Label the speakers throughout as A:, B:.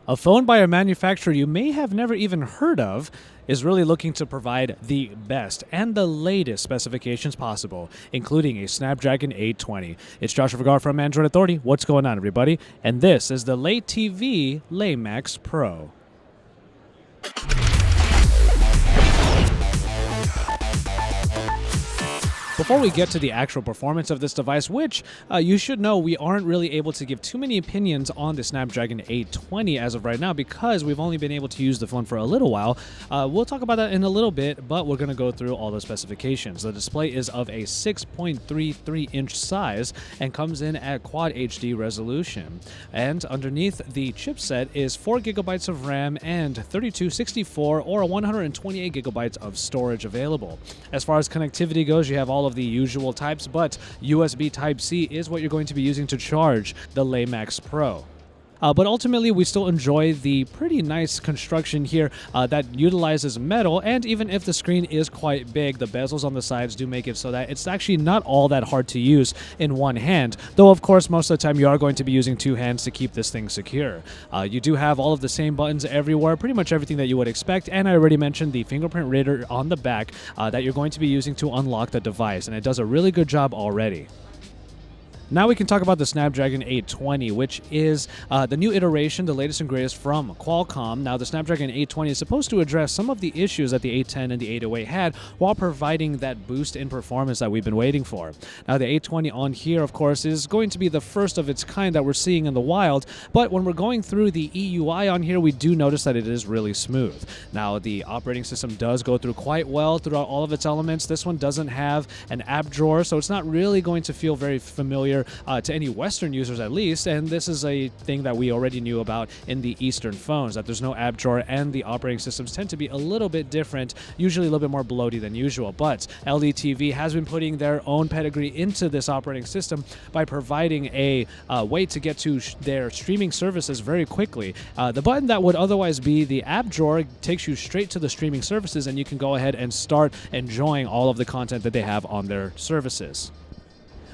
A: A phone by a manufacturer you may have never even heard of is really looking to provide the best and the latest specifications possible, including a Snapdragon 820. It's Joshua Vergara from Android Authority. What's going on, everybody? And this is the LeTV Le Max Pro. Before we get to the actual performance of this device, which you should know we aren't really able to give too many opinions on the Snapdragon 820 as of right now because we've only been able to use the phone for a little while. We'll talk about that in a little bit, but we're going to go through all the specifications. The display is of a 6.33-inch size and comes in at Quad HD resolution. And underneath the chipset is 4 gigabytes of RAM and 32, 64, or 128 gigabytes of storage available. As far as connectivity goes, you have all of the usual types, but USB Type-C is what you're going to be using to charge the Le Max Pro. But ultimately, we still enjoy the pretty nice construction here that utilizes metal, and even if the screen is quite big, the bezels on the sides do make it so that it's actually not all that hard to use in one hand, though of course most of the time you are going to be using two hands to keep this thing secure. You do have all of the same buttons everywhere, pretty much everything that you would expect, and I already mentioned the Fingerprint Reader on the back that you're going to be using to unlock the device, and it does a really good job already. Now we can talk about the Snapdragon 820, which is the new iteration, the latest and greatest from Qualcomm. Now, the Snapdragon 820 is supposed to address some of the issues that the 810 and the 808 had while providing that boost in performance that we've been waiting for. Now, the 820 on here, of course, is going to be the first of its kind that we're seeing in the wild, but when we're going through the EUI on here, we do notice that it is really smooth. Now, the operating system does go through quite well throughout all of its elements. This one doesn't have an app drawer, so it's not really going to feel very familiar to any Western users at least, and this is a thing that we already knew about in the Eastern phones, that there's no app drawer and the operating systems tend to be a little bit different, usually a little bit more bloaty than usual. But LeTV has been putting their own pedigree into this operating system by providing a way to get to their streaming services very quickly. The button that would otherwise be the app drawer takes you straight to the streaming services, and you can go ahead and start enjoying all of the content that they have on their services.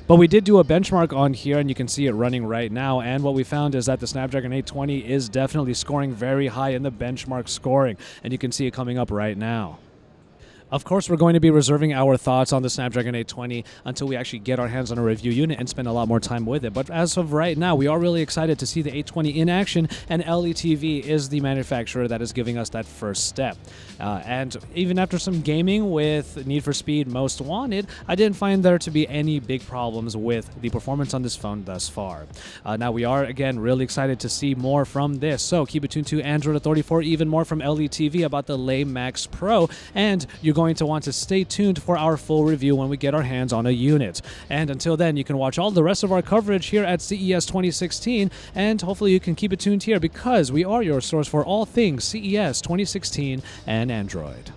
A: But we did do a benchmark on here, and you can see it running right now, and what we found is that the Snapdragon 820 is definitely scoring very high in the benchmark scoring, and you can see it coming up right now. Of course, we're going to be reserving our thoughts on the Snapdragon 820 until we actually get our hands on a review unit and spend a lot more time with it. But as of right now, we are really excited to see the 820 in action, and LeTV is the manufacturer that is giving us that first step. And even after some gaming with Need for Speed Most Wanted, I didn't find there to be any big problems with the performance on this phone thus far. Now, we are, again, really excited to see more from this. So keep it tuned to Android Authority for even more from LeTV about the Le Max Pro, and you're going to want to stay tuned for our full review when we get our hands on a unit. And until then, you can watch all the rest of our coverage here at CES 2016, and hopefully you can keep it tuned here because we are your source for all things CES 2016 and Android.